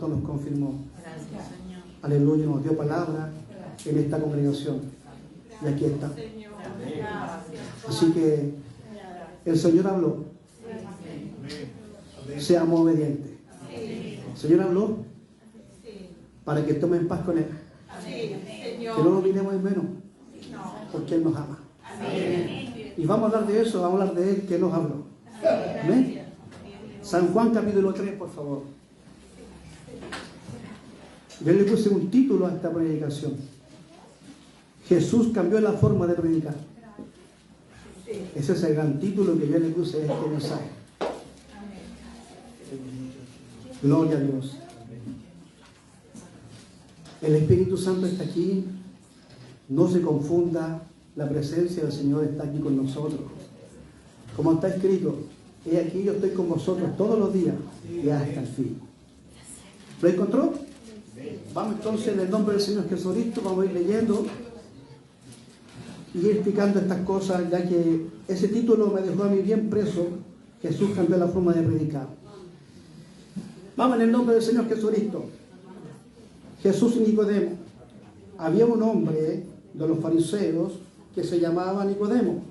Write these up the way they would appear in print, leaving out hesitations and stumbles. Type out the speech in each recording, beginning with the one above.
Santo nos confirmó. Gracias, Señor. Aleluya, nos dio palabra en esta congregación. Y aquí está. Así que el Señor habló. Seamos obedientes. El Señor habló para que estemos en paz con Él. Que no nos miremos en menos, porque Él nos ama. Y vamos a hablar de eso, vamos a hablar de Él que nos habló. ¿Amén? San Juan capítulo 3, por favor. Yo le puse un título a esta predicación. Jesús cambió la forma de predicar. Ese es el gran título que yo le puse a este mensaje. Gloria a Dios. El Espíritu Santo está aquí. No se confunda, la presencia del Señor está aquí con nosotros. Como está escrito, he aquí yo estoy con vosotros todos los días y hasta el fin. ¿Lo encontró? Vamos entonces en el nombre del Señor Jesucristo, vamos a ir leyendo y ir explicando estas cosas, ya que ese título me dejó a mí bien preso. Jesús cambió la forma de predicar. Vamos en el nombre del Señor Jesucristo. Jesús y Nicodemo. Había un hombre de los fariseos que se llamaba Nicodemo,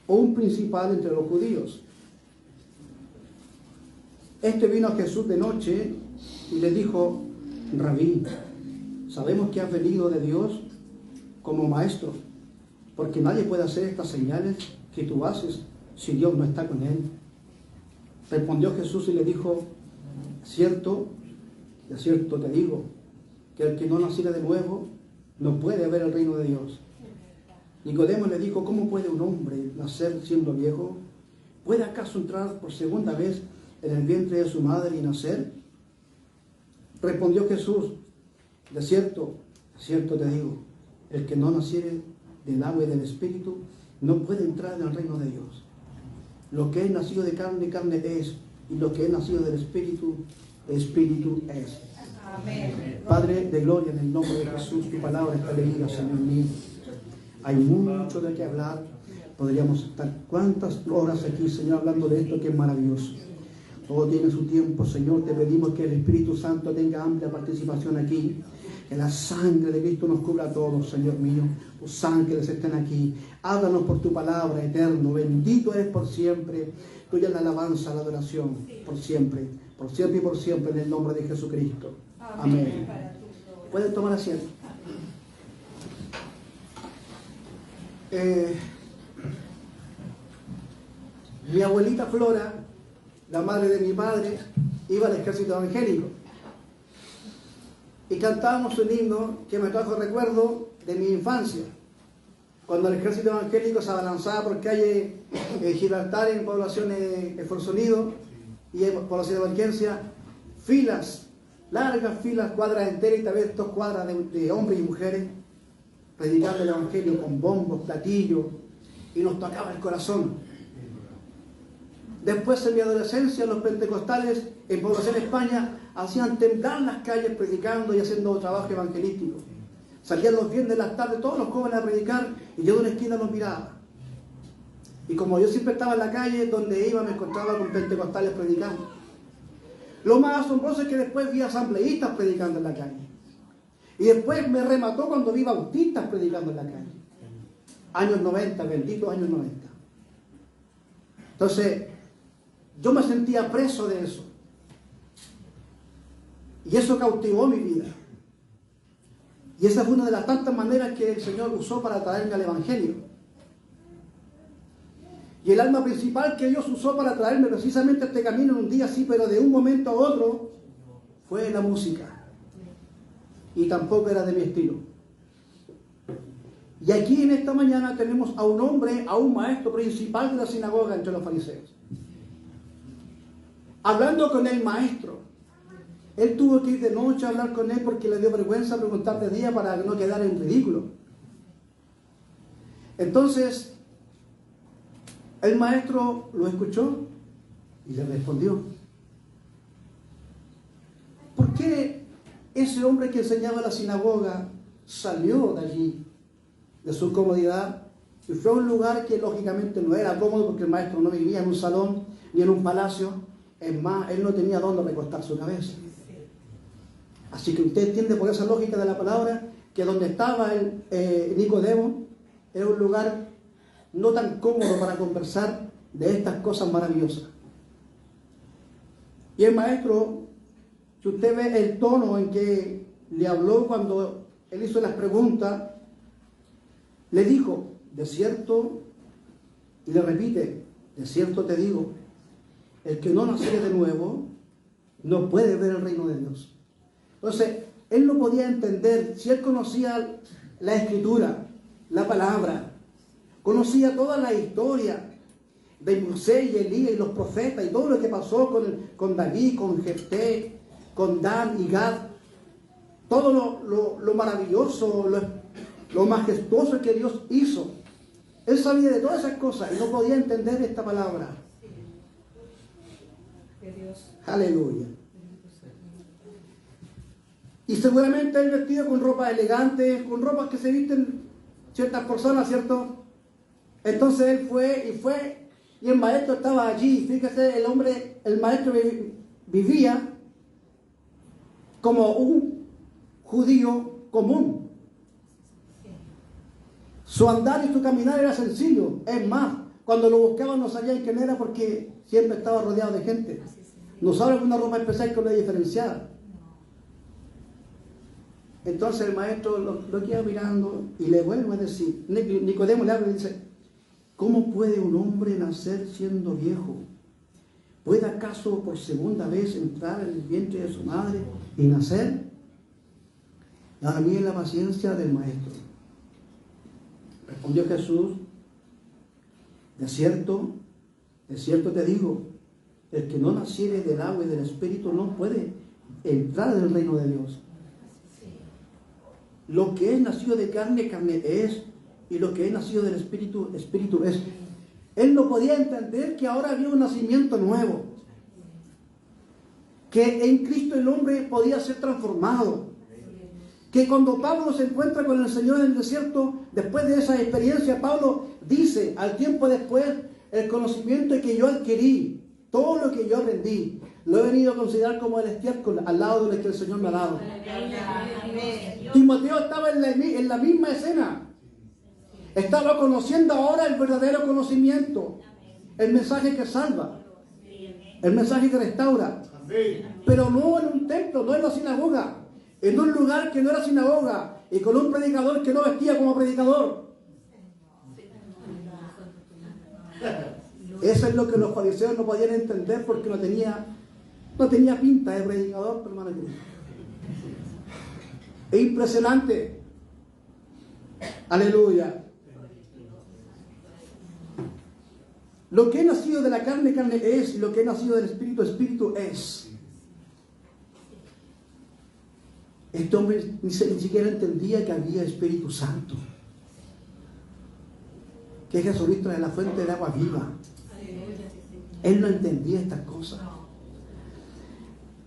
o un principal entre los judíos. Este vino a Jesús de noche y le dijo: Rabí, sabemos que has venido de Dios como maestro, porque nadie puede hacer estas señales que tú haces si Dios no está con él. Respondió Jesús y le dijo: cierto, de cierto te digo, que el que no naciera de nuevo no puede ver el reino de Dios. Nicodemo le dijo: ¿cómo puede un hombre nacer siendo viejo? ¿Puede acaso entrar por segunda vez en el vientre de su madre y nacer? Respondió Jesús: de cierto te digo, el que no naciere del agua y del Espíritu no puede entrar en el reino de Dios. Lo que es nacido de carne, carne es, y lo que es nacido del Espíritu, Espíritu es. Amén. Padre de gloria, en el nombre de Jesús, tu palabra está leída, Señor mío. Hay mucho de qué hablar. Podríamos estar cuántas horas aquí, Señor, hablando de esto que es maravilloso. Todo tiene su tiempo, Señor. Te pedimos que el Espíritu Santo tenga amplia participación aquí. Que la sangre de Cristo nos cubra a todos, Señor mío. Tus ángeles estén aquí. Háblanos por tu palabra, eterno. Bendito es por siempre. Tuya es la alabanza, la adoración, por siempre y por siempre, en el nombre de Jesucristo. Amén. Pueden tomar asiento. Mi abuelita Flora, la madre de mi padre, iba al ejército evangélico y cantábamos un himno que me trajo recuerdo de mi infancia, cuando el ejército evangélico se abalanzaba por calle Gibraltar, en poblaciones Esfuerzo Unido y en poblaciones de Emergencia, filas, largas filas, cuadras enteras, y tal vez 2 cuadras de hombres y mujeres predicando el evangelio con bombos, platillos, y nos tocaba el corazón. Después, en mi adolescencia, los pentecostales en población España hacían temblar las calles predicando y haciendo trabajo evangelístico. Salían los viernes de las tardes todos los jóvenes a predicar y yo de una esquina los miraba. Y como yo siempre estaba en la calle, donde iba me encontraba con pentecostales predicando. Lo más asombroso es que después vi asambleístas predicando en la calle. Y después me remató cuando vi bautistas predicando en la calle. Años 90, benditos años 90. Entonces, yo me sentía preso de eso. Y eso cautivó mi vida. Y esa fue una de las tantas maneras que el Señor usó para traerme al Evangelio. Y el alma principal que Dios usó para traerme precisamente a este camino en un día así, pero de un momento a otro, fue la música. Y tampoco era de mi estilo. Y aquí en esta mañana tenemos a un hombre, a un maestro principal de la sinagoga entre los fariseos. Hablando con el maestro. Él tuvo que ir de noche a hablar con él porque le dio vergüenza preguntar de día para no quedar en ridículo. Entonces, el maestro lo escuchó y le respondió: ¿por qué ese hombre que enseñaba en la sinagoga salió de allí, de su comodidad, y fue a un lugar que lógicamente no era cómodo, porque el maestro no vivía en un salón ni en un palacio? Es más, él no tenía dónde recostar su cabeza. Así que usted entiende por esa lógica de la palabra que donde estaba Nicodemo era un lugar no tan cómodo para conversar de estas cosas maravillosas. Y el maestro, si usted ve el tono en que le habló cuando él hizo las preguntas, le dijo, de cierto, y le repite, de cierto te digo, el que no naciere de nuevo no puede ver el reino de Dios. Entonces, él no podía entender, si él conocía la escritura, la palabra, conocía toda la historia de Moisés y Elías y los profetas y todo lo que pasó con David, con Jefté, con Dan y Gad, todo lo maravilloso, lo majestuoso que Dios hizo. Él sabía de todas esas cosas y no podía entender esta palabra. Aleluya. Y seguramente él vestido con ropa elegante, con ropas que se visten ciertas personas, ¿cierto? Entonces él fue y el maestro estaba allí. Fíjese, el maestro vivía como un judío común. Su andar y su caminar era sencillo. Es más, cuando lo buscaban no sabían quién era porque siempre estaba rodeado de gente. No usaba alguna ropa especial que lo diferenciara. Entonces el maestro lo queda mirando y le vuelve a decir, Nicodemo le habla y dice, ¿cómo puede un hombre nacer siendo viejo? ¿Puede acaso por segunda vez entrar en el vientre de su madre y nacer? Ahora miren la paciencia del maestro. Respondió Jesús, de cierto te digo, el que no naciere del agua y del espíritu no puede entrar en el reino de Dios. Lo que es nacido de carne, carne es, y lo que es nacido del espíritu, espíritu es. Él no podía entender que ahora había un nacimiento nuevo, que en Cristo el hombre podía ser transformado, que cuando Pablo se encuentra con el Señor en el desierto, después de esa experiencia, Pablo dice, al tiempo después, el conocimiento que yo adquirí, todo lo que yo aprendí, lo he venido a considerar como el estiércol al lado de lo que el Señor me ha dado. Timoteo estaba en la misma escena. Estaba conociendo ahora el verdadero conocimiento, el mensaje que salva, el mensaje que restaura. Pero no en un templo, no en la sinagoga, en un lugar que no era sinagoga y con un predicador que no vestía como predicador. Eso es lo que los fariseos no podían entender porque no tenía pinta de predicador, hermano. Es impresionante. Aleluya. Lo que he nacido de la carne, carne es, y lo que he nacido del espíritu, espíritu es. Este hombre ni siquiera entendía que había Espíritu Santo, que Jesucristo es la fuente del agua viva. Él no entendía estas cosas.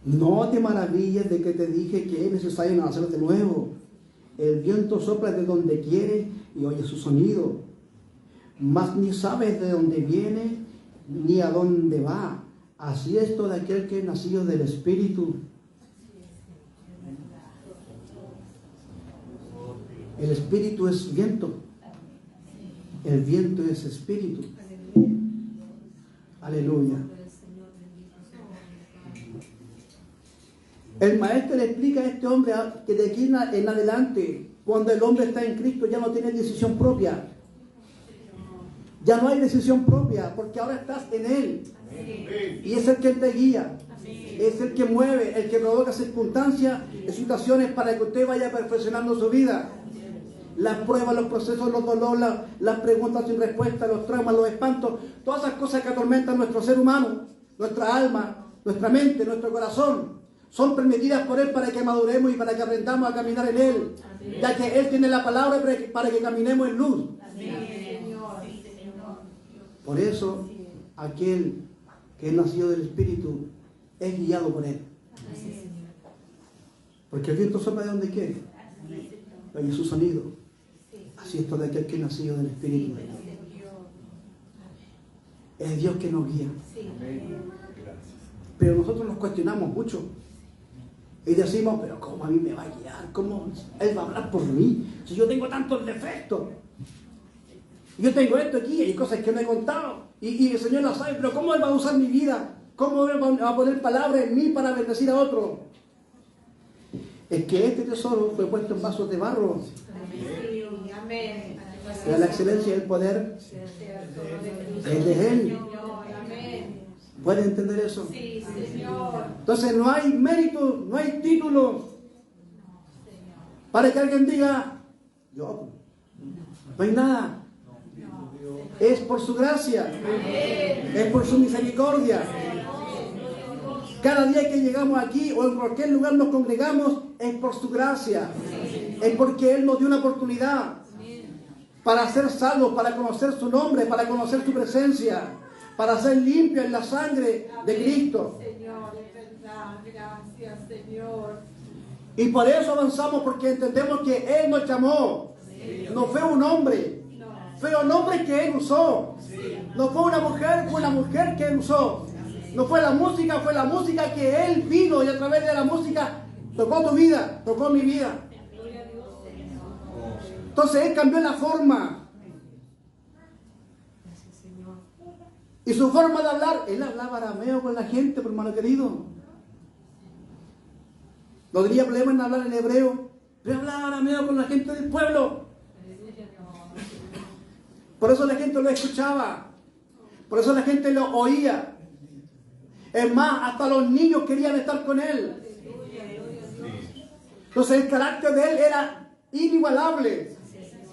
No te maravilles de que te dije que es necesario nacer de nuevo. El viento sopla de donde quiere y oye su sonido, mas ni sabes de dónde viene ni a dónde va. Así es todo aquel que es nacido del Espíritu. El Espíritu es viento. El viento es Espíritu. Aleluya. El maestro le explica a este hombre que de aquí en adelante, cuando el hombre está en Cristo, ya no tiene decisión propia. Ya no hay decisión propia, porque ahora estás en Él. Y es el que te guía. Es el que mueve, el que provoca circunstancias y situaciones para que usted vaya perfeccionando su vida. Las pruebas, los procesos, los dolores, las preguntas sin respuesta, los traumas, los espantos, todas esas cosas que atormentan nuestro ser humano, nuestra alma, nuestra mente, nuestro corazón, son permitidas por Él para que maduremos y para que aprendamos a caminar en Él, ya que Él tiene la palabra para que caminemos en luz. Por eso, aquel que es nacido del Espíritu es guiado por Él. Porque el viento sopla de donde quiere, oye su sonido. Así es todo aquel que es nacido del Espíritu. Es Dios que nos guía. Pero nosotros nos cuestionamos mucho. Y decimos, pero ¿cómo a mí me va a guiar? ¿Cómo Él va a hablar por mí? Si yo tengo tantos defectos. Yo tengo esto aquí, hay cosas que no he contado. Y el Señor las sabe, pero ¿cómo Él va a usar mi vida? ¿Cómo Él va a poner palabras en mí para bendecir a otro? Es que este tesoro fue puesto en vasos de barro. Amén. Y la excelencia y el poder es de Él. ¿Pueden entender eso? Sí, Señor. Entonces no hay mérito, no hay título para que alguien diga, yo, no hay nada. Es por su gracia, es por su misericordia. Cada día que llegamos aquí o en cualquier lugar nos congregamos, es por su gracia. Es porque Él nos dio una oportunidad para ser salvos, para conocer su nombre, para conocer su presencia, para ser limpios en la sangre de Cristo. Señor, es verdad. Gracias, Señor. Y por eso avanzamos, porque entendemos que Él nos llamó. No fue un hombre, fue un hombre que Él usó. No fue una mujer que Él usó. No fue la música que Él vino y a través de la música tocó tu vida, tocó mi vida. Entonces Él cambió la forma. Y su forma de hablar, Él hablaba arameo con la gente, por hermano querido. No tenía problema en hablar en hebreo, pero hablaba arameo con la gente del pueblo. Por eso la gente lo escuchaba. Por eso la gente lo oía. Es más, hasta los niños querían estar con Él. Entonces el carácter de Él era inigualable.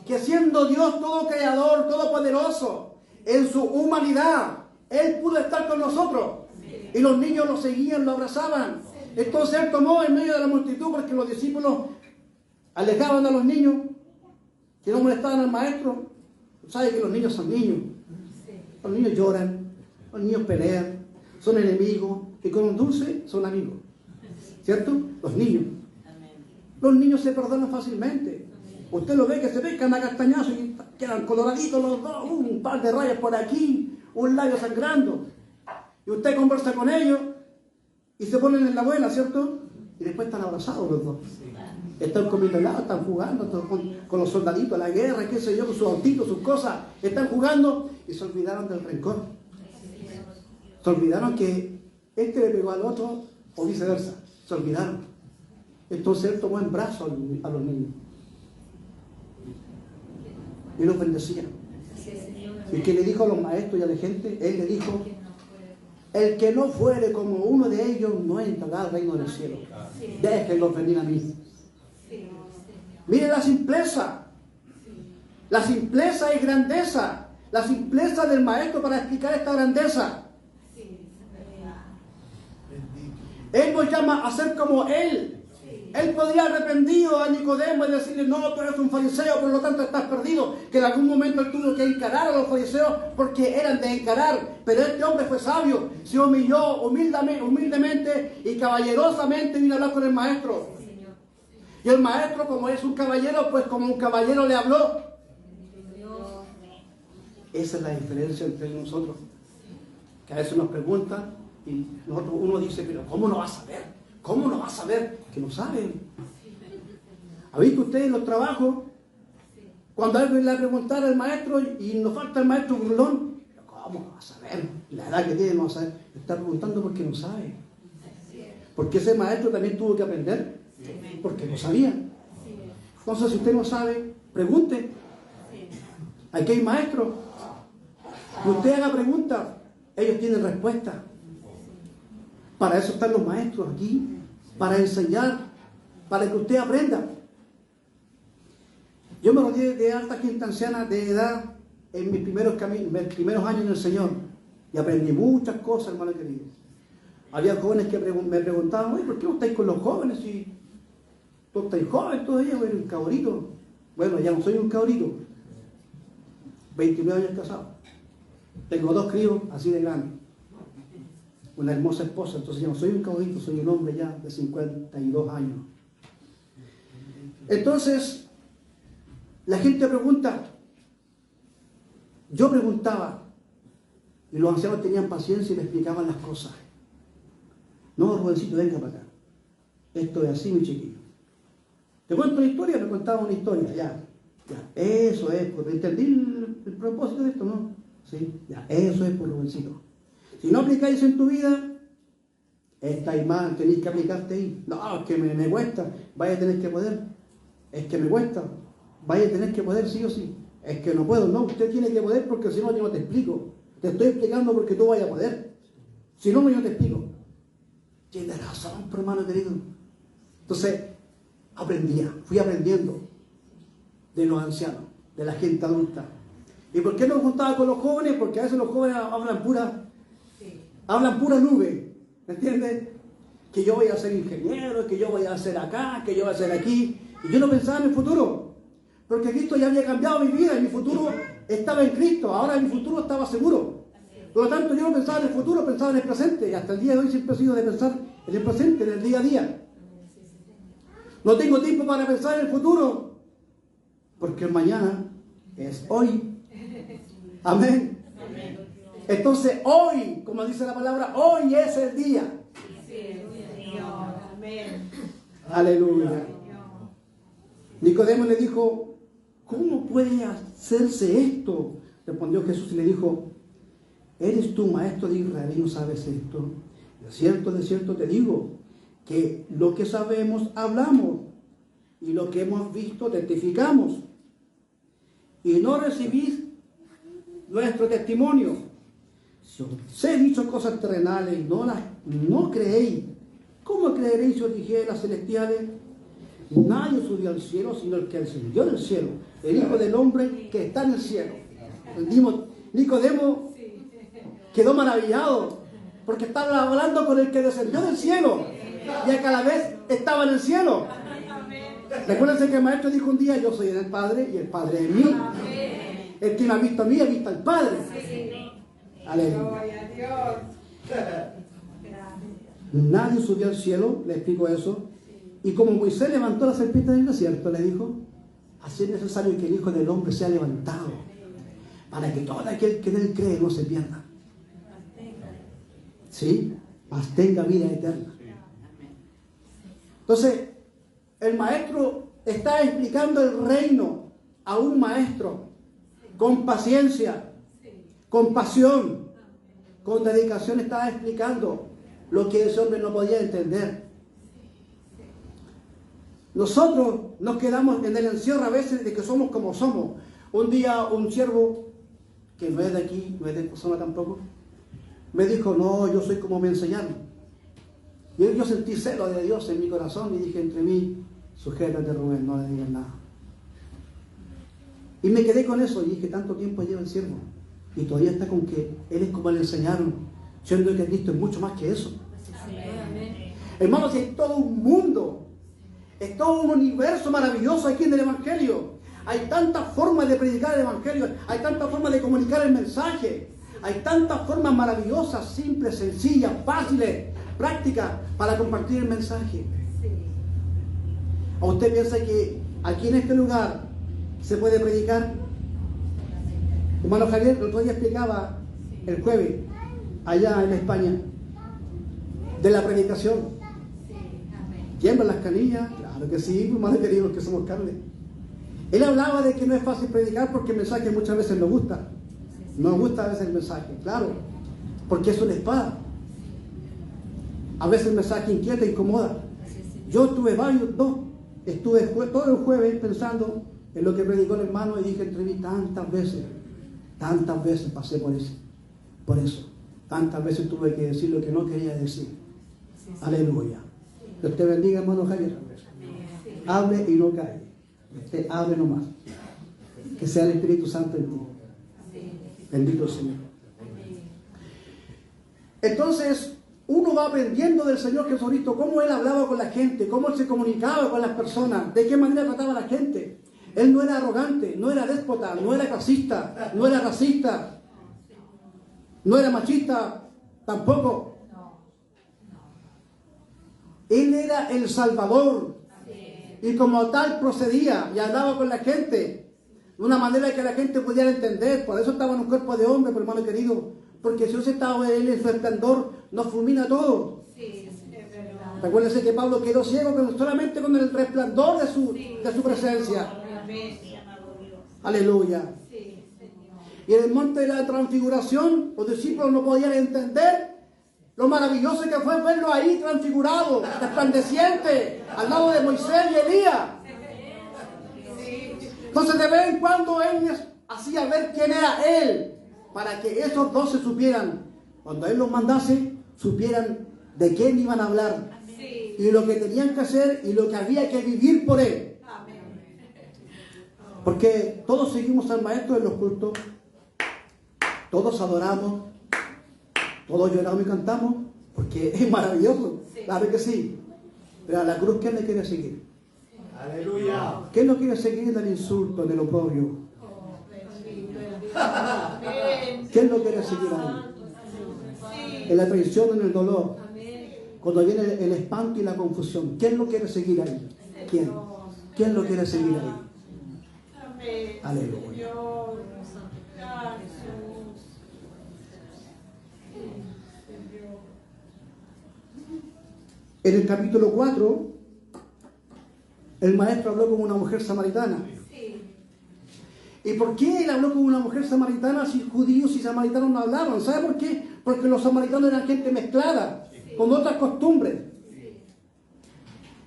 Que siendo Dios todo creador, todopoderoso, en su humanidad, Él pudo estar con nosotros. Y los niños lo seguían, lo abrazaban. Entonces Él tomó en medio de la multitud, porque los discípulos alejaban a los niños, que no molestaban al maestro. ¿Sabe que los niños son niños? Los niños lloran, los niños pelean, son enemigos, y con un dulce son amigos. ¿Cierto? Los niños. Los niños se perdonan fácilmente. Usted lo ve que se pescan a castañazo y quedan coloraditos los dos, un par de rayas por aquí, un labio sangrando. Y usted conversa con ellos y se ponen en la buena, ¿cierto? Y después están abrazados los dos. Están comiendo helado, están jugando con los soldaditos a la guerra, qué sé yo, con sus autitos, sus cosas. Están jugando y se olvidaron del rencor. Se olvidaron que este le pegó al otro o viceversa. Se olvidaron. Entonces Él tomó en brazos a los niños y los bendecía. ¿Y qué le dijo a los maestros y a la gente? Él le dijo: el que no fuere como uno de ellos no entrará al reino del cielo. Déjenlos venir a mí. Mire la simpleza. La simpleza y grandeza. La simpleza del maestro para explicar esta grandeza. Él nos llama a ser como Él. Él podría haber arrepentido a Nicodemo y decirle: no, tú eres un fariseo, por lo tanto estás perdido. Que en algún momento él tuvo que encarar a los fariseos porque eran de encarar. Pero este hombre fue sabio, se humilló humildemente y caballerosamente vino a hablar con el maestro. Y el maestro, como es un caballero, pues como un caballero le habló. Esa es la diferencia entre nosotros. Que a veces nos preguntan y uno dice: pero ¿cómo no va a saber? ¿Cómo no va a saber? Que no saben. ¿Ha visto usted en los trabajos? Cuando alguien le preguntara al maestro y nos falta el maestro burlón, ¿cómo no va a saber? La edad que tiene no va a saber. Está preguntando porque no sabe. Porque ese maestro también tuvo que aprender. Porque no sabía. Entonces, si usted no sabe, pregunte. Aquí hay maestros. Que usted haga preguntas, ellos tienen respuesta. Para eso están los maestros aquí, para enseñar, para que usted aprenda. Yo me rodeé de alta gente anciana de edad en mis primeros años en el Señor y aprendí muchas cosas, hermano querido. Había jóvenes que me preguntaban: oye, ¿por qué no estáis con los jóvenes? Si tú estás joven todavía, eres un cabrito. Bueno, ya no soy un cabrito. 29 años casado. Tengo 2 críos así de grandes. Una hermosa esposa. Entonces ya no soy un cabrito, soy un hombre ya de 52 años. Entonces, la gente pregunta. Yo preguntaba y los ancianos tenían paciencia y me explicaban las cosas. No, Rubensito, venga para acá. Esto es así, mi chiquillo. ¿Te cuento una historia? Me contaba una historia, ya. Eso es, porque entendí el propósito de esto, ¿no? Sí, ya, eso es por lo vencido. Si no aplicáis en tu vida, estáis mal, tenéis que aplicarte ahí. No, es que me cuesta, vaya a tener que poder. Es que me cuesta, vaya a tener que poder sí o sí. Es que no puedo, no, usted tiene que poder porque si no yo no te explico. Te estoy explicando porque tú vayas a poder. Si no, yo no te explico. Tienes razón, hermano querido. Entonces, fui aprendiendo de los ancianos, de la gente adulta. ¿Y por qué no me juntaba con los jóvenes? Porque a veces los jóvenes hablan pura nube, ¿me entiendes? Que yo voy a ser ingeniero, que yo voy a hacer acá, que yo voy a hacer aquí. Y yo no pensaba en el futuro, porque Cristo ya había cambiado mi vida y mi futuro estaba en Cristo, ahora mi futuro estaba seguro. Por lo tanto, yo no pensaba en el futuro, pensaba en el presente, y hasta el día de hoy siempre he sido de pensar en el presente, en el día a día. No tengo tiempo para pensar en el futuro, porque el mañana es hoy. Amén. Entonces hoy, como dice la palabra, hoy es el día. Amén. Aleluya. Nicodemo le dijo, ¿cómo puede hacerse esto? Respondió Jesús y le dijo, ¿eres tú maestro de Israel y no sabes esto? De cierto te digo, que lo que sabemos hablamos y lo que hemos visto testificamos. Y no recibís nuestro testimonio. Si os he dicho cosas terrenales y no creéis, ¿cómo creeréis si os dijere las celestiales? Nadie subió al cielo sino el que descendió del cielo, el Hijo del Hombre que está en el cielo. Nicodemo quedó maravillado porque estaba hablando con el que descendió del cielo y a cada vez estaba en el cielo. Recuérdense que el maestro dijo un día, yo soy el Padre y el Padre es mí. El que me ha visto a mí ha visto al Padre. Aleluya. Nadie subió al cielo, le explico eso. Y como Moisés levantó la serpiente del desierto, le dijo, así es necesario que el Hijo del Hombre sea levantado, para que todo aquel que en él cree no se pierda. ¿Sí? Mas tenga vida eterna. Entonces, el maestro está explicando el reino a un maestro con paciencia, con pasión, con dedicación. Estaba explicando lo que ese hombre no podía entender. Nosotros nos quedamos en el encierro a veces de que somos como somos. Un día un siervo, que no es de aquí, no es de persona tampoco, me dijo, no, yo soy como me enseñaron. Y yo sentí celo de Dios en mi corazón y dije entre mí, sujétate Rubén, no le digas nada. Y me quedé con eso y dije, tanto tiempo lleva el siervo. Y todavía está con que él es como le enseñaron, siendo que Cristo es mucho más que eso. Hermanos, es todo un mundo, es todo un universo maravilloso aquí en el Evangelio. Hay tantas formas de predicar el Evangelio, hay tantas formas de comunicar el mensaje, hay tantas formas maravillosas, simples, sencillas, fáciles, prácticas para compartir el mensaje. ¿O usted piensa que aquí en este lugar se puede predicar? Hermano Javier, el otro día explicaba el jueves, allá en España, de la predicación. ¿Tiemblan las canillas? Claro que sí, hermano querido, que somos carne. Él hablaba de que no es fácil predicar porque el mensaje muchas veces nos gusta. Nos gusta a veces el mensaje, claro, porque es una espada. A veces el mensaje inquieta, incomoda. Yo estuve todo el jueves pensando en lo que predicó el hermano y dije entre mí tantas veces pasé por eso. Tantas veces tuve que decir lo que no quería decir. Aleluya. Dios te bendiga, hermano Javier. Hable y no calle. Usted hable nomás. Que sea el Espíritu Santo en ti. Bendito Señor. Entonces, uno va aprendiendo del Señor Jesucristo cómo Él hablaba con la gente, cómo Él se comunicaba con las personas, de qué manera trataba a la gente. Él no era arrogante, no era déspota, no era clasista, no era racista, no era machista, tampoco. Él era el Salvador y como tal procedía y hablaba con la gente de una manera que la gente pudiera entender. Por eso estaba en un cuerpo de hombre, pero hermano querido, porque si hubiese estado Él en su esplendor, nos fulmina a todos. Recuérdense que Pablo quedó ciego solamente con el resplandor de su presencia. Aleluya. Y en el monte de la transfiguración, los discípulos no podían entender lo maravilloso que fue verlo ahí transfigurado, resplandeciente, al lado de Moisés y Elías. Entonces de vez en cuando él les hacía ver quién era él, para que esos 12 supieran, cuando él los mandase, supieran de quién iban a hablar, y lo que tenían que hacer y lo que había que vivir por él. Porque todos seguimos al Maestro en los cultos, todos adoramos, todos lloramos y cantamos, porque es maravilloso, claro que sí. Pero a la cruz, ¿quién le quiere seguir? Aleluya. ¿Quién no quiere seguir del insulto, del oprobio? ¿Quién no quiere seguir ahí? En la traición, en el dolor, cuando viene el espanto y la confusión, ¿quién no quiere seguir ahí? ¿Quién? ¿Quién no quiere seguir ahí? Aleluya. En el capítulo 4, el maestro habló con una mujer samaritana. ¿Y por qué él habló con una mujer samaritana si judíos y samaritanos no hablaban? ¿Sabe por qué? Porque los samaritanos eran gente mezclada, con otras costumbres.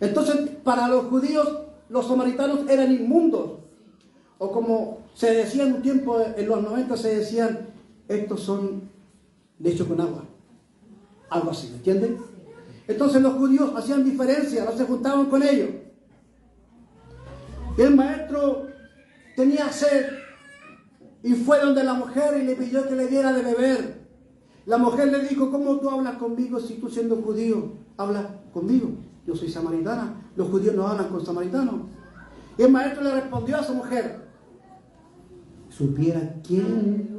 Entonces, para los judíos, los samaritanos eran inmundos. O como se decía en un tiempo, en los 90 se decían, estos son leche con agua. Algo así, ¿me entienden? Entonces los judíos hacían diferencia, no se juntaban con ellos. Y el maestro tenía sed y fue donde la mujer y le pidió que le diera de beber. La mujer le dijo, ¿cómo tú hablas conmigo si tú siendo judío hablas conmigo? Yo soy samaritana, los judíos no hablan con samaritanos. Y el maestro le respondió a su mujer, supiera quién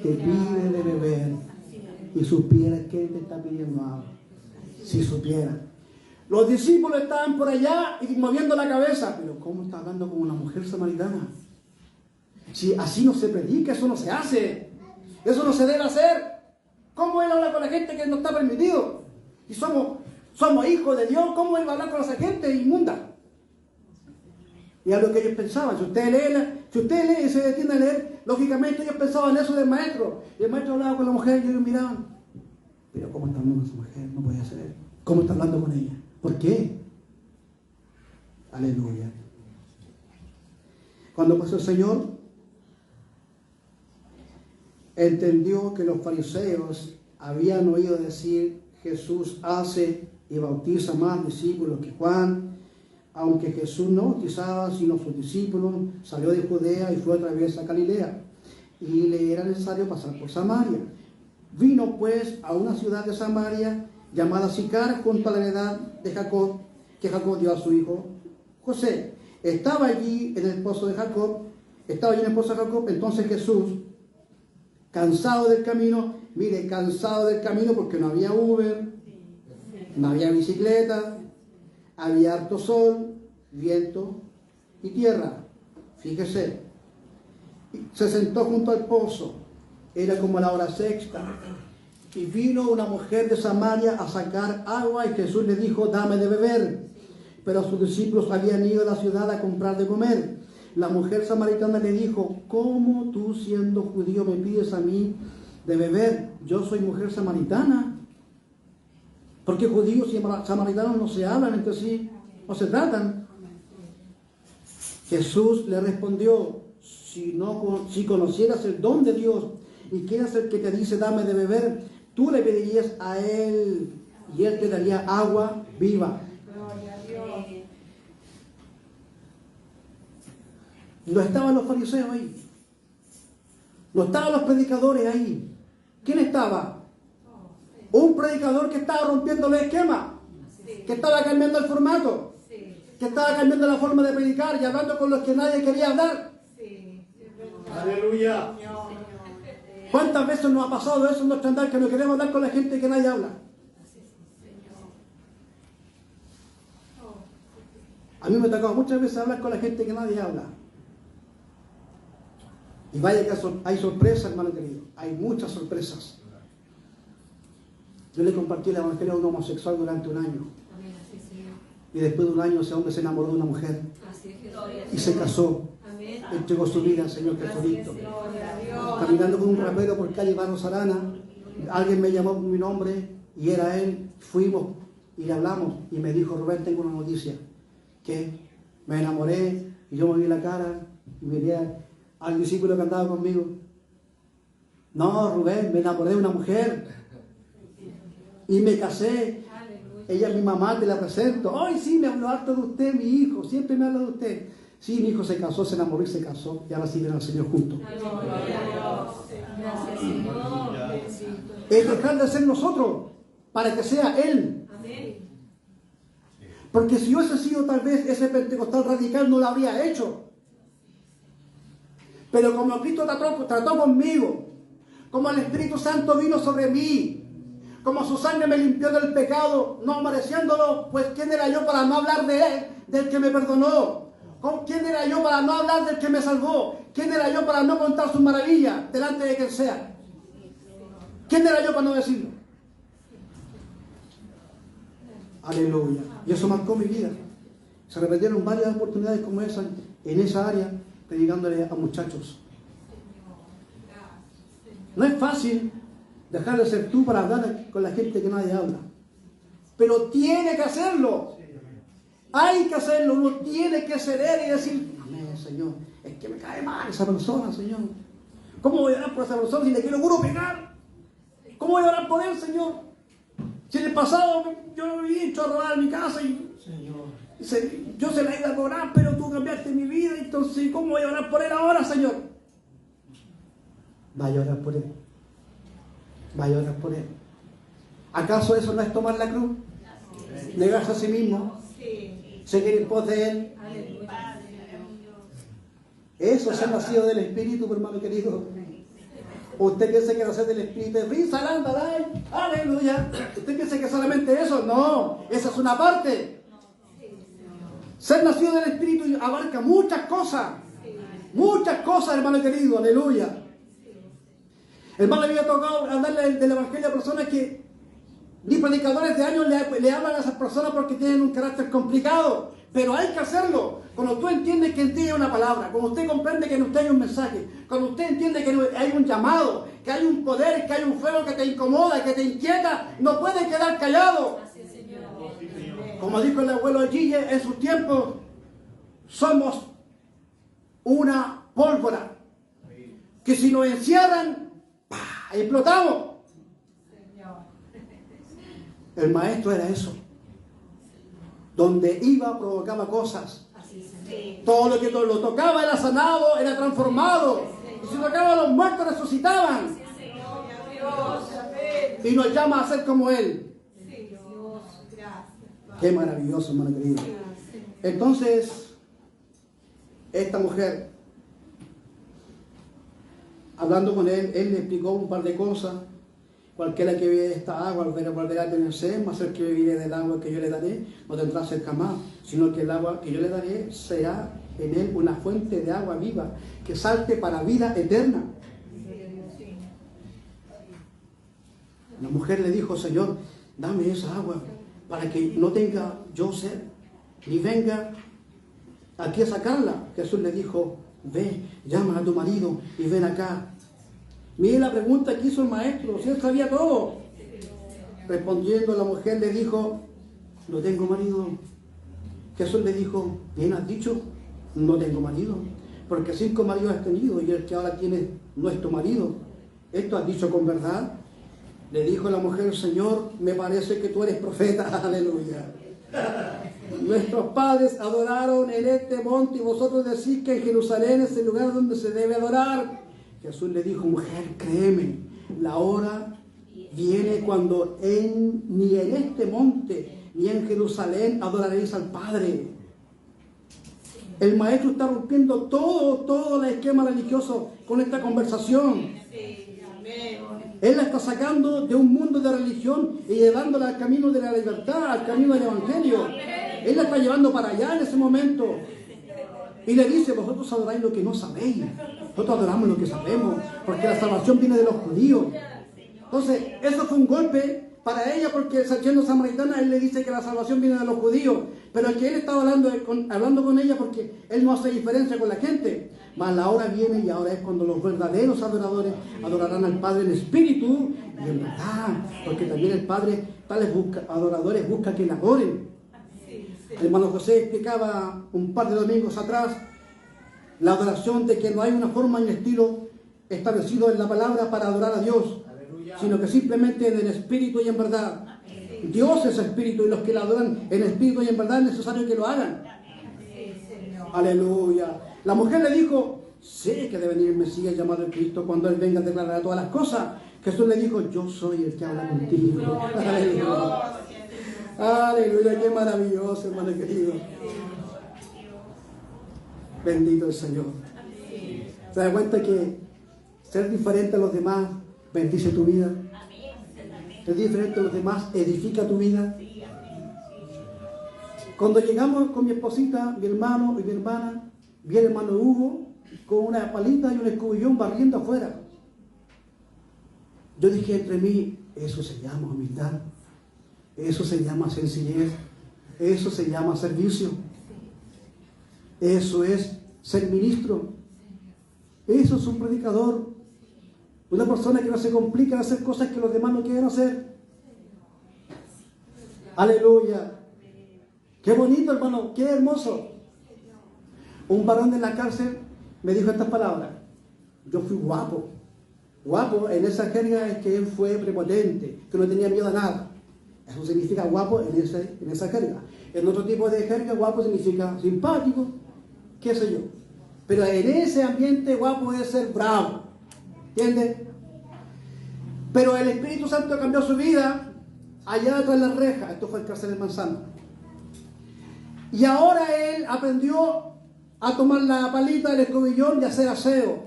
te pide de beber y supiera quién te está pidiendo agua. Si supiera. Los discípulos estaban por allá y moviendo la cabeza. Pero ¿cómo está hablando con una mujer samaritana? Si así no se predica, eso no se hace. Eso no se debe hacer. ¿Cómo él habla con la gente que no está permitido? Y somos hijos de Dios. ¿Cómo él va a hablar con esa gente inmunda? Y es lo que ellos pensaban. Si usted lee y se detiene a leer, lógicamente ellos pensaban eso del maestro. Y el maestro hablaba con la mujer y ellos miraban. Pero ¿cómo está hablando con su mujer? No puede ser. ¿Cómo está hablando con ella? ¿Por qué? Aleluya. Cuando pasó el Señor, entendió que los fariseos habían oído decir, Jesús hace y bautiza más discípulos que Juan, aunque Jesús no bautizaba sino sus discípulos, salió de Judea y fue otra vez a Galilea, y le era necesario pasar por Samaria. Vino pues a una ciudad de Samaria llamada Sicar, junto a la heredad de Jacob, que Jacob dio a su hijo José. Estaba allí en el pozo de Jacob, entonces Jesús, cansado del camino porque no había Uber, no había bicicleta, había harto sol, viento y tierra. Fíjese, se sentó junto al pozo. Era como la hora sexta. Y vino una mujer de Samaria a sacar agua y Jesús le dijo, dame de beber. Pero sus discípulos habían ido a la ciudad a comprar de comer. La mujer samaritana le dijo, ¿cómo tú siendo judío me pides a mí de beber? Yo soy mujer samaritana. Porque judíos y samaritanos no se hablan entre sí, no se tratan. Jesús le respondió, si conocieras el don de Dios y quién es el que te dice dame de beber, tú le pedirías a él y él te daría agua viva. No estaban los fariseos ahí, no estaban los predicadores ahí. ¿Quién estaba? Un predicador que estaba rompiendo el esquema, que estaba cambiando el formato, que estaba cambiando la forma de predicar y hablando con los que nadie quería hablar. Aleluya. ¿Cuántas veces nos ha pasado eso en nuestro andar, que no queremos hablar con la gente que nadie habla? A mí me ha tocado muchas veces hablar con la gente que nadie habla. Y vaya que hay sorpresas, hermano querido. Hay muchas sorpresas. Yo le compartí el evangelio a un homosexual durante un año. Y después de un año ese hombre se enamoró de una mujer y se casó. Entregó su vida al Señor Jesucristo. Caminando con un rapero por calle Barros Arana, alguien me llamó por mi nombre y era él. Fuimos y le hablamos y me dijo: Rubén, tengo una noticia. ¿Qué? Me enamoré y yo me vi la cara y miré al discípulo que andaba conmigo. No, Rubén, me enamoré de una mujer y me casé. Ella es mi mamá, te la presento. Ay, sí, me habló harto de usted, mi hijo, siempre me habla de usted. Sí, mi hijo se casó, se enamoró y se casó. Y ahora siguen al Señor juntos. Gracias, Señor. Es dejar de ser nosotros para que sea Él. Porque si yo hubiese sido tal vez ese pentecostal radical, no lo habría hecho. Pero como Cristo trató conmigo, como el Espíritu Santo vino sobre mí, como su sangre me limpió del pecado, no mereciéndolo, pues ¿quién era yo para no hablar de Él, del que me perdonó? ¿Quién era yo para no hablar del que me salvó? ¿Quién era yo para no contar sus maravillas delante de quien sea? ¿Quién era yo para no decirlo? Aleluya. Y eso marcó mi vida. Se repitieron varias oportunidades como esa en esa área, predicándole a muchachos. No es fácil dejar de ser tú para hablar con la gente que nadie habla. Pero tiene que hacerlo. Hay que hacerlo. Uno tiene que ceder y decir: amén, Señor. Es que me cae mal esa persona, Señor. ¿Cómo voy a orar por esa persona si le quiero puro pegar? ¿Cómo voy a orar por él, Señor? Si en el pasado yo lo había hecho a robar mi casa y yo se la he ido a cobrar, pero tú cambiaste mi vida, entonces ¿cómo voy a orar por él ahora, Señor? Vaya a orar por él. Vaya a orar por él. ¿Acaso eso no es tomar la cruz? Negarse a sí mismo. Seguir en pos de él. Eso es ser nacido del Espíritu, hermano querido. ¿Usted piensa que nacer del Espíritu es risa, aleluya? ¿Usted piensa que solamente eso? No, esa es una parte. Ser nacido del Espíritu abarca muchas cosas. Muchas cosas, hermano querido, aleluya. Hermano, le había tocado hablarle del Evangelio a personas que ni predicadores de años le hablan a esas personas porque tienen un carácter complicado. Pero hay que hacerlo. Cuando tú entiendes que en ti hay una palabra, cuando usted comprende que en usted hay un mensaje, cuando usted entiende que hay un llamado, que hay un poder, que hay un fuego que te incomoda, que te inquieta, no puede quedar callado. Como dijo el abuelo Gille en sus tiempos, somos una pólvora que si nos encierran, ¡pah!, explotamos. El maestro era eso. Donde iba provocaba cosas. Todo lo que lo tocaba era sanado, era transformado. Y si tocaba a los muertos resucitaban. Y nos llama a ser como Él. Qué maravilloso, hermano querido. Entonces, esta mujer, hablando con él le explicó un par de cosas. Cualquiera que bebe esta agua volverá a tener sed, mas el que bebiere del agua que yo le daré no tendrá sed jamás, sino que el agua que yo le daré será en él una fuente de agua viva que salte para vida eterna. La mujer le dijo: Señor, dame esa agua para que no tenga yo sed, ni venga aquí a sacarla. Jesús le dijo: ve, llama a tu marido y ven acá. Mire la pregunta que hizo el maestro, si él sabía todo. Respondiendo la mujer le dijo: no tengo marido. Jesús le dijo: bien has dicho, no tengo marido, porque 5 maridos has tenido y el que ahora tienes no es tu marido. ¿Esto has dicho con verdad? Le dijo la mujer: Señor, me parece que tú eres profeta. Aleluya. Nuestros padres adoraron en este monte y vosotros decís que en Jerusalén es el lugar donde se debe adorar. Jesús le dijo: mujer, créeme, la hora viene cuando ni en este monte ni en Jerusalén adoraréis al Padre. El maestro está rompiendo todo el esquema religioso con esta conversación. Él la está sacando de un mundo de religión y llevándola al camino de la libertad, al camino del Evangelio. Él la está llevando para allá en ese momento. Y le dice: vosotros adoráis lo que no sabéis. Nosotros adoramos lo que sabemos, porque la salvación viene de los judíos. Entonces, eso fue un golpe para ella, porque siendo samaritana, él le dice que la salvación viene de los judíos, pero que él estaba hablando con ella porque él no hace diferencia con la gente. Mas la hora viene y ahora es cuando los verdaderos adoradores adorarán al Padre en espíritu y en verdad, porque también el Padre, tales adoradores, busca que le adoren. El hermano José explicaba un par de domingos atrás la adoración, de que no hay una forma y un estilo establecido en la palabra para adorar a Dios, sino que simplemente en el espíritu y en verdad. Dios es espíritu y los que le adoran en espíritu y en verdad es necesario que lo hagan. Aleluya. La mujer le dijo: sé que debe venir el Mesías llamado el Cristo, cuando Él venga a declarar todas las cosas. Jesús le dijo: yo soy el que habla contigo. Aleluya. Aleluya, qué maravilloso, hermano querido. Bendito el Señor. ¿Se da cuenta que ser diferente a los demás bendice tu vida? Ser diferente a los demás edifica tu vida. Cuando llegamos con mi esposita, mi hermano y mi hermana, vi al hermano Hugo con una palita y un escobillón barriendo afuera. Yo dije entre mí: eso se llama humildad, eso se llama sencillez, eso se llama servicio, eso es ser ministro, eso es un predicador, una persona que no se complica en hacer cosas que los demás no quieren hacer. Aleluya. Qué bonito, hermano, qué hermoso. Un varón de la cárcel me dijo estas palabras: yo fui guapo. Guapo en esa jerga es que él fue prepotente, que no tenía miedo a nada. Eso significa guapo en esa jerga. En otro tipo de jerga, guapo significa simpático, qué sé yo. Pero en ese ambiente, guapo es ser bravo. ¿Entiendes? Pero el Espíritu Santo cambió su vida allá tras la reja. Esto fue el cárcel de Manzano. Y ahora él aprendió a tomar la palita del escobillón y a hacer aseo.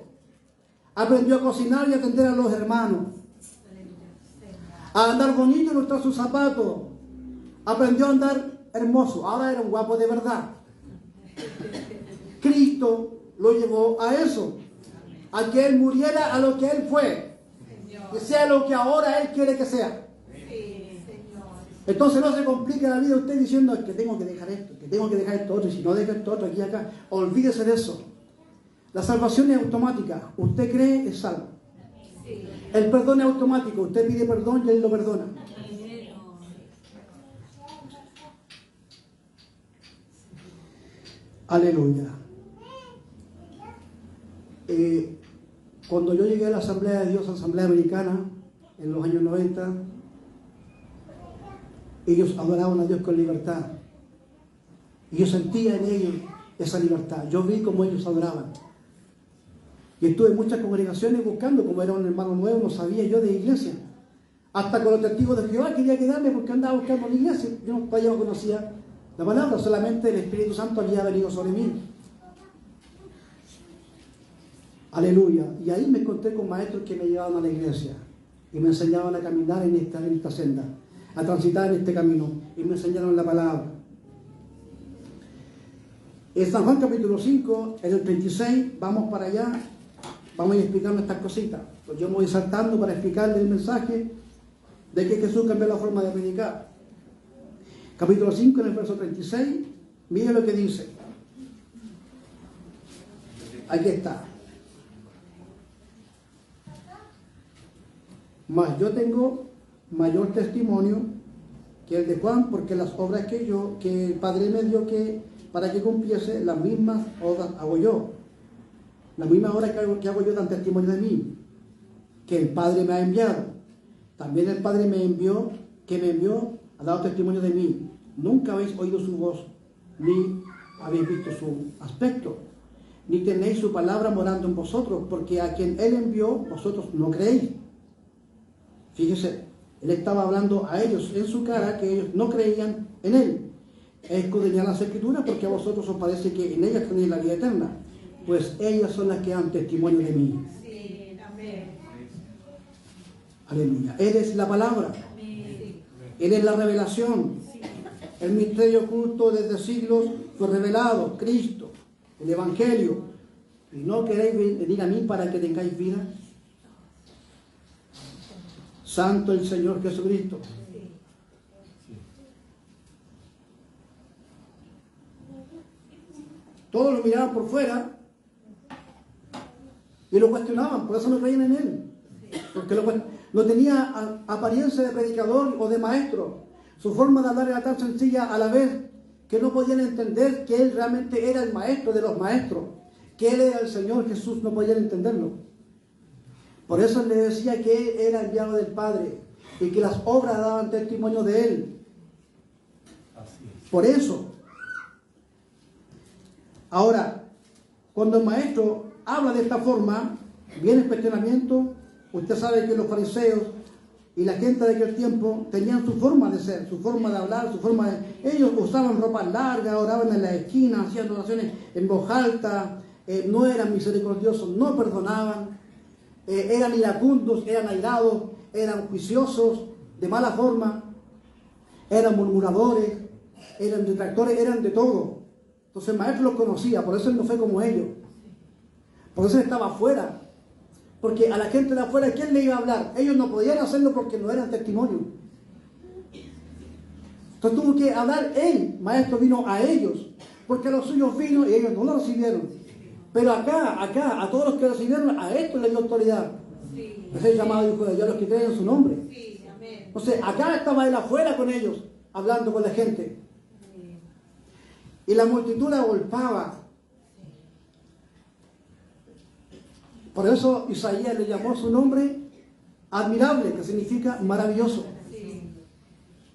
Aprendió a cocinar y a atender a los hermanos. A andar bonito y lustrar sus zapatos. Aprendió a andar hermoso. Ahora era un guapo de verdad. Cristo lo llevó a eso. A que él muriera a lo que él fue. Que sea lo que ahora él quiere que sea. Entonces no se complique la vida usted diciendo que tengo que dejar esto, que tengo que dejar esto otro, y si no deja esto otro aquí y acá. Olvídese de eso. La salvación es automática. Usted cree, es salvo. El perdón es automático. Usted pide perdón y Él lo perdona. Aleluya. Cuando yo llegué a la Asamblea de Dios, a la Asamblea Americana, en los años 90, ellos adoraban a Dios con libertad. Y yo sentía en ellos esa libertad. Yo vi cómo ellos adoraban. Y estuve en muchas congregaciones buscando, como era un hermano nuevo, no sabía yo de iglesia. Hasta con los testigos de Jehová quería quedarme porque andaba buscando una iglesia. Yo todavía no conocía la palabra, solamente el Espíritu Santo había venido sobre mí. Aleluya. Y ahí me encontré con maestros que me llevaban a la iglesia y me enseñaban a caminar en esta senda, a transitar en este camino, y me enseñaron la palabra. En San Juan capítulo 5, en el 36, vamos para allá, vamos a ir explicando estas cositas. Pues yo me voy saltando para explicarle el mensaje de que Jesús cambió la forma de predicar. Capítulo 5, en el verso 36, mire lo que dice. Aquí está. Mas yo tengo mayor testimonio que el de Juan, porque las obras que el Padre me dio para que cumpliese, las mismas obras hago yo. Las mismas obras que hago yo dan testimonio de mí, que el Padre me ha enviado. También el Padre me envió, ha dado testimonio de mí. Nunca habéis oído su voz, ni habéis visto su aspecto, ni tenéis su palabra morando en vosotros, porque a quien Él envió, vosotros no creéis. Fíjese, Él estaba hablando a ellos en su cara, que ellos no creían en Él. Escudriñad las Escrituras, porque a vosotros os parece que en ellas tenéis la vida eterna, pues ellas son las que dan testimonio de mí. Sí, amén. Aleluya. Él es la palabra. Amén. Él es la revelación. El misterio oculto desde siglos fue revelado, Cristo, el Evangelio. ¿Y no queréis venir a mí para que tengáis vida? Santo el Señor Jesucristo. Todos lo miraban por fuera y lo cuestionaban, por eso no creían en él. Porque no tenía apariencia de predicador o de maestro. Su forma de hablar era tan sencilla a la vez que no podían entender que él realmente era el maestro de los maestros, que él era el Señor Jesús, no podían entenderlo. Por eso le decía que él era enviado del Padre y que las obras daban testimonio de él. Por eso. Ahora, cuando el maestro habla de esta forma, viene el cuestionamiento. Usted sabe que los fariseos y la gente de aquel tiempo tenían su forma de ser, su forma de hablar, su forma de... Ellos usaban ropa larga, oraban en la esquina, hacían oraciones en voz alta, no eran misericordiosos, no perdonaban, eran iracundos, eran airados, eran juiciosos, de mala forma, eran murmuradores, eran detractores, eran de todo. Entonces el maestro los conocía, por eso él no fue como ellos. Por eso él estaba afuera. Porque a la gente de afuera, ¿quién le iba a hablar? Ellos no podían hacerlo porque no eran testimonio. Entonces tuvo que hablar él. Maestro vino a ellos. Porque a los suyos vino y ellos no lo recibieron. Pero acá, a todos los que recibieron, a estos les dio autoridad. Es el llamado hijo de Dios, los que creen en su nombre. Entonces acá estaba él afuera con ellos, hablando con la gente. Y la multitud la agolpaba. Por eso Isaías le llamó su nombre admirable, que significa maravilloso.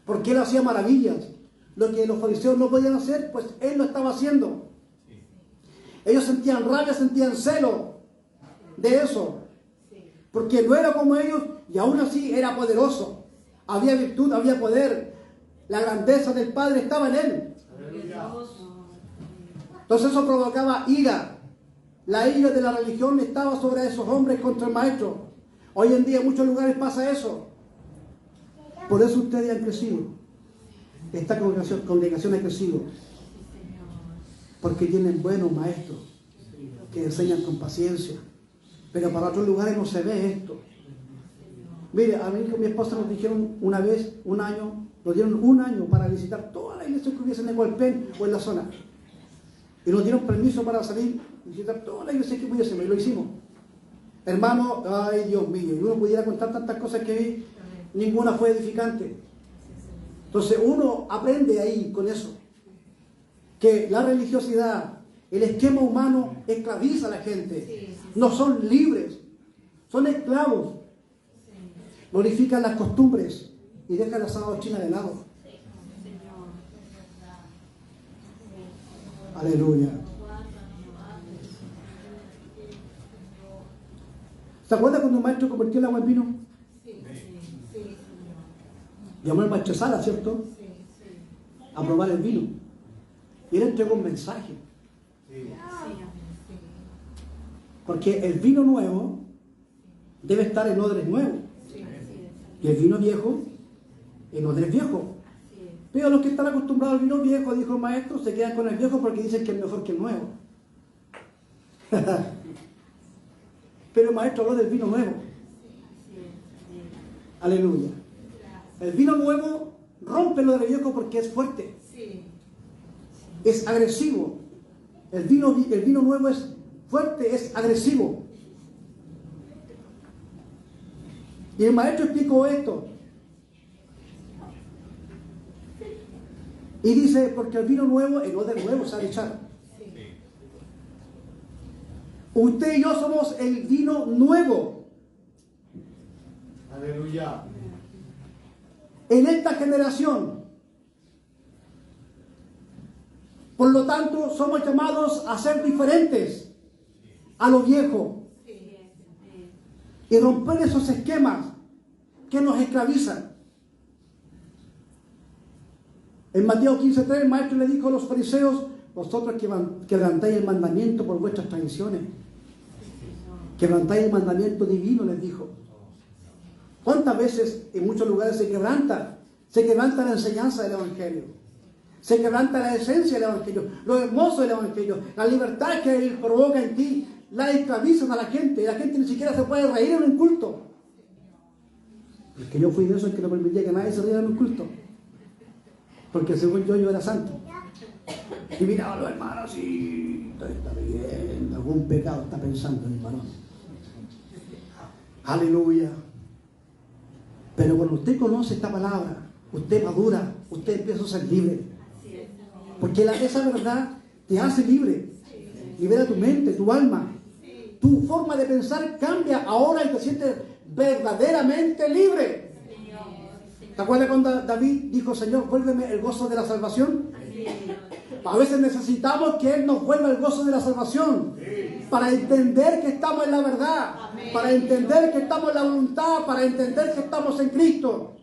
Porque él hacía maravillas. Lo que los fariseos no podían hacer, pues él lo estaba haciendo. Ellos sentían rabia, sentían celo de eso. Porque no era como ellos y aún así era poderoso. Había virtud, había poder. La grandeza del Padre estaba en él. Entonces eso provocaba ira. La ira de la religión estaba sobre esos hombres contra el maestro. Hoy en día en muchos lugares pasa eso. Por eso ustedes han crecido. Esta congregación ha crecido. Porque tienen buenos maestros que enseñan con paciencia. Pero para otros lugares no se ve esto. Mire, a mí con mi esposa nos dijeron una vez, nos dieron un año para visitar todas las iglesias que hubiesen en Hualpén o en la zona. Y nos dieron permiso para salir y visitar todas las iglesias que pudiésemos, y lo hicimos. Hermano, ay Dios mío, y uno pudiera contar tantas cosas que vi, ninguna fue edificante. Entonces uno aprende ahí con eso, que la religiosidad, el esquema humano esclaviza a la gente. No son libres, son esclavos. Glorifican las costumbres y dejan la asado china de lado. Aleluya. ¿Se acuerda cuando un maestro convirtió el agua en vino? Llamó al maestro Sala, ¿cierto? A probar el vino. Y él entregó un mensaje. Porque el vino nuevo debe estar en odres nuevos. Y el vino viejo en odres viejos. Pero los que están acostumbrados al vino viejo, dijo el maestro, se quedan con el viejo porque dicen que es mejor que el nuevo. Pero el maestro habló del vino nuevo. Aleluya. El vino nuevo rompe lo del viejo porque es fuerte. Es agresivo. El vino nuevo es fuerte, es agresivo. Y el maestro explicó esto. Y dice, porque el vino nuevo, el odre nuevo se ha de echar. Usted y yo somos el vino nuevo. Aleluya. En esta generación. Por lo tanto, somos llamados a ser diferentes a lo viejo. Y romper esos esquemas que nos esclavizan. En Mateo 15:3 el maestro le dijo a los fariseos, vosotros quebrantáis el mandamiento por vuestras tradiciones. Quebrantáis el mandamiento divino, les dijo. ¿Cuántas veces en muchos lugares se quebranta? Se quebranta la enseñanza del Evangelio. Se quebranta la esencia del Evangelio. Lo hermoso del Evangelio. La libertad que Él provoca en ti. La esclavizan a la gente. Y la gente ni siquiera se puede reír en un culto. Porque yo fui de esos que no permitía que nadie se riera en un culto. Porque según yo era santo. Y miraba a los hermanos y todo está bien. Algún pecado está pensando el varón. Aleluya. Pero cuando usted conoce esta palabra, usted madura, usted empieza a ser libre. Porque esa verdad te hace libre. Libera tu mente, tu alma. Tu forma de pensar cambia ahora y te sientes verdaderamente libre. ¿Te acuerdas cuando David dijo, Señor, vuélveme el gozo de la salvación? A veces necesitamos que Él nos vuelva el gozo de la salvación para entender que estamos en la verdad, para entender que estamos en la voluntad, para entender que estamos en Cristo.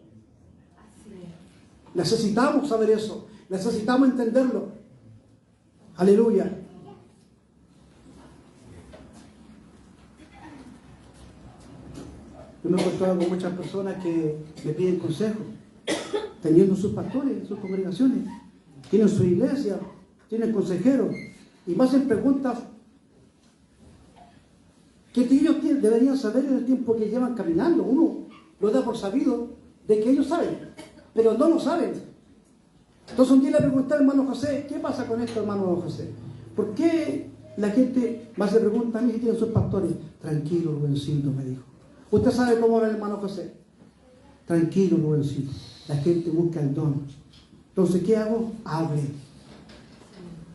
Necesitamos saber eso, necesitamos entenderlo. Aleluya. Yo me he encontrado con muchas personas que me piden consejo, teniendo sus pastores, sus congregaciones, tienen su iglesia, tienen consejeros, y me hacen preguntas que ellos deberían saber en el tiempo que llevan caminando. Uno lo da por sabido de que ellos saben, pero no lo saben. Entonces un día le pregunté al hermano José, ¿qué pasa con esto, hermano José? ¿Por qué la gente más se pregunta a mí si tienen sus pastores? Tranquilo, Rubensito, me dijo. ¿Usted sabe cómo era el hermano José? Tranquilo, Rubensito. La gente busca el don. Entonces, ¿qué hago? Hable.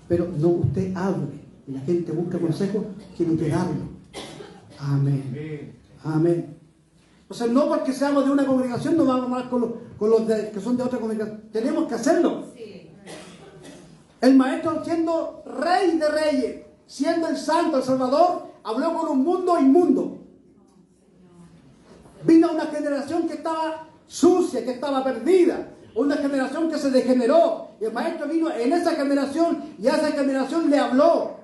Pero no, usted hable. Y la gente busca consejo, tiene que darlo. Amén. Amén. O sea, no porque seamos de una congregación nos vamos a hablar con los que son de otra congregación. Tenemos que hacerlo. El maestro, siendo rey de reyes, siendo el santo, el salvador, habló con un mundo inmundo. Vino una generación que estaba sucia, que estaba perdida. Una generación que se degeneró. Y el maestro vino en esa generación y a esa generación le habló.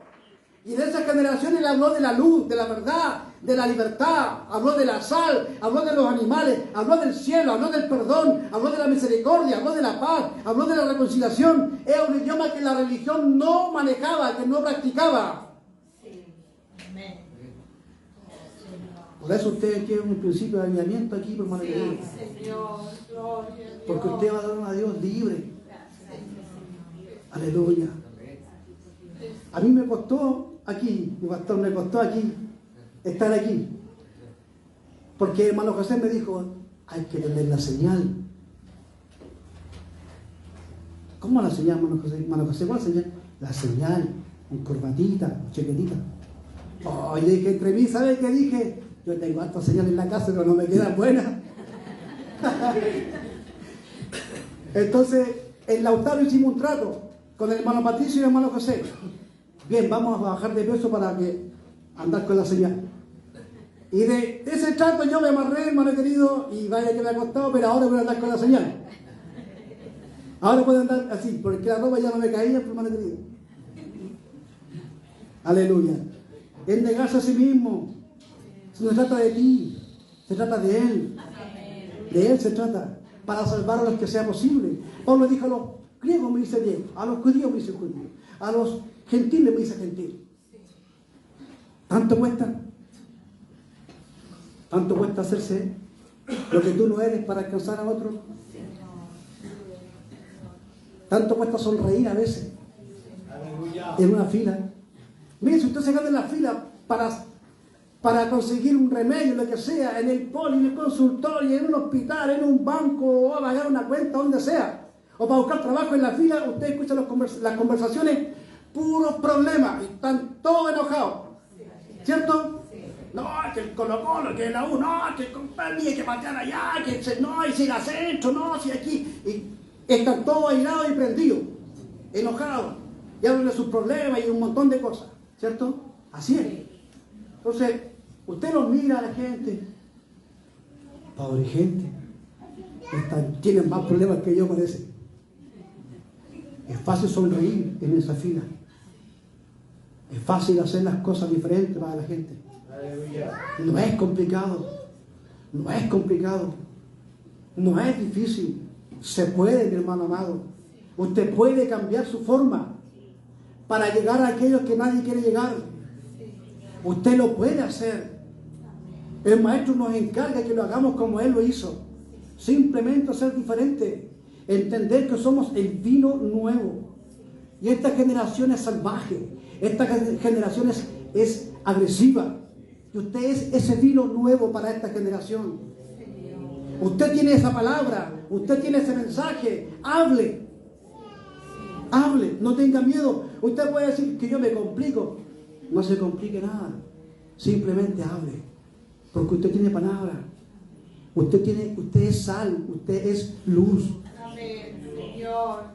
Y de esa generación él habló de la luz, de la verdad, de la libertad. Habló de la sal, habló de los animales, habló del cielo, habló del perdón, habló de la misericordia, habló de la paz, habló de la reconciliación. Era un idioma que la religión no manejaba, que no practicaba. Por eso usted tiene un principio de alineamiento aquí, hermano querido. Porque usted va a dar a Dios libre. Aleluya. A mí me costó aquí, mi pastor, me costó aquí, estar aquí. Porque hermano José me dijo, hay que tener la señal. ¿Cómo la señal, hermano José? Hermano José, ¿cuál señal? La señal, con corbatita, chaquetita. Oh, y dije, entre mí, ¿sabe qué dije? Yo tengo hartas señales en la casa, pero no me quedan buenas. Entonces, en Lautaro hicimos un trato con el hermano Patricio y el hermano José. Bien, vamos a bajar de peso para que andar con la señal. Y de ese trato yo me amarré, hermano querido, y vaya que me ha costado, pero ahora voy a andar con la señal. Ahora puedo andar así, porque la ropa ya no me caía, hermano querido. Aleluya. Es negarse a sí mismo. No se trata de ti, se trata de Él. De Él se trata, para salvar a los que sea posible. Pablo dijo a los griegos me dice griego, a los judíos me dice judío, a los gentiles me dice gentil. ¿Tanto cuesta? ¿Tanto cuesta hacerse lo que tú no eres para alcanzar a otro? ¿Tanto cuesta sonreír a veces en una fila? Mire, si usted se queda en la fila para conseguir un remedio, lo que sea, en el poli, en el consultorio, en un hospital, en un banco, o a pagar una cuenta, donde sea, o para buscar trabajo en la fila, usted escucha las conversaciones, puros problemas, y están todos enojados, ¿cierto? No, que el Colo-Colo, que la U, no, que el compadre, hay que patear allá, que no, y si la centro, no, si aquí, y están todos airados y prendidos, enojados, y hablan de sus problemas y un montón de cosas, ¿cierto? Así es. Entonces, usted los mira a la gente, pobre gente, tienen más problemas que yo, parece. Es fácil sonreír en esa fila. Es fácil hacer las cosas diferentes para la gente. No es complicado. No es complicado. No es difícil. Se puede, mi hermano amado. Usted puede cambiar su forma para llegar a aquellos que nadie quiere llegar. Usted lo puede hacer. El maestro nos encarga que lo hagamos como Él lo hizo. Simplemente ser diferente. Entender que somos el vino nuevo. Y esta generación es salvaje. Esta generación es agresiva. Y usted es ese vino nuevo para esta generación. Usted tiene esa palabra. Usted tiene ese mensaje. Hable. Hable. No tenga miedo. Usted puede decir que yo me complico. No se complique nada. Simplemente hable. Porque usted tiene palabra. Usted es sal. Usted es luz. Amén, Señor.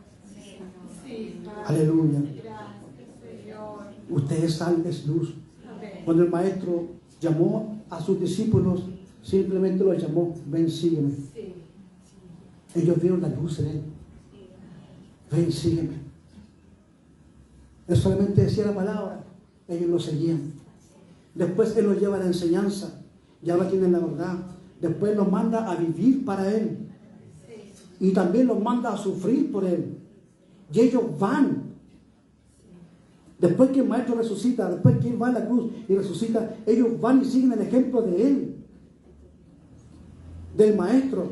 Sí, Padre. Aleluya. Gracias, Señor. Usted es sal, es luz. Amén. Cuando el maestro llamó a sus discípulos, simplemente los llamó, ven, sígueme. Sí. Ellos vieron la luz en él. Ven, sígueme. Él solamente decía la palabra, ellos lo seguían. Después él los lleva a la enseñanza, ya ahora tienen la verdad. Después los manda a vivir para él. Y también los manda a sufrir por él. Y ellos van. Después que el maestro resucita, después que él va a la cruz y resucita, ellos van y siguen el ejemplo de él, del maestro.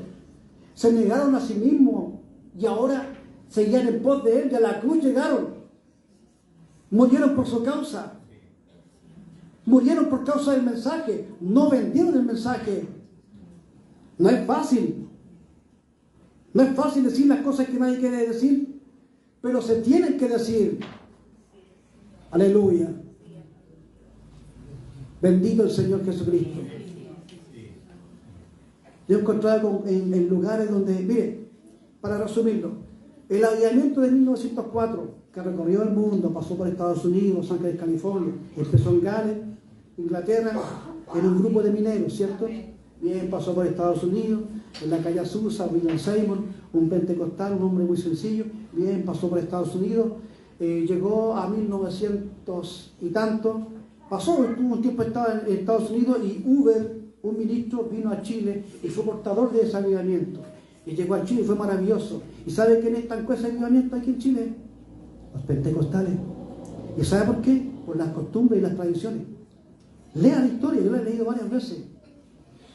Se negaron a sí mismos y ahora seguían en pos de él y a la cruz llegaron. Murieron por su causa. Murieron por causa del mensaje. No vendieron el mensaje. No es fácil. No es fácil decir las cosas que nadie quiere decir, pero se tienen que decir. Aleluya. Bendito el Señor Jesucristo. Yo he encontrado en lugares donde, mire, para resumirlo, el avivamiento de 1904, que recorrió el mundo, pasó por Estados Unidos, Los Ángeles, California, empezó en Gales, Inglaterra, en un grupo de mineros, ¿cierto? Bien, pasó por Estados Unidos, en la calle Azusa, William Seymour, un pentecostal, un hombre muy sencillo. Bien, pasó por Estados Unidos, llegó a 1900 y tanto, estuvo un tiempo estaba en Estados Unidos y Uber, un ministro, vino a Chile y fue portador de ese avivamiento. Y llegó a Chile y fue maravilloso. ¿Y sabe quién estancó ese avivamiento aquí en Chile? Los pentecostales. ¿Y sabe por qué? Por las costumbres y las tradiciones. Lea la historia, yo la he leído varias veces.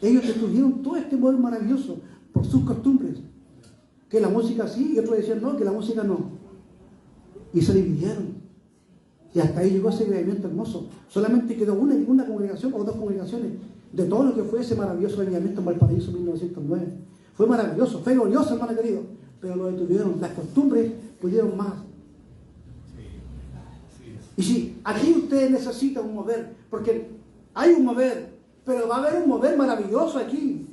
Ellos destruyeron todo este mover maravilloso por sus costumbres. Que la música sí, y otros decían no, que la música no. Y se dividieron. Y hasta ahí llegó ese avivamiento hermoso. Solamente quedó una congregación o dos congregaciones de todo lo que fue ese maravilloso avivamiento en Valparaíso en 1909. Fue maravilloso, fue glorioso, hermano querido. Pero lo detuvieron, las costumbres pudieron más. Y sí, aquí ustedes necesitan un mover, porque hay un mover, pero va a haber un mover maravilloso aquí.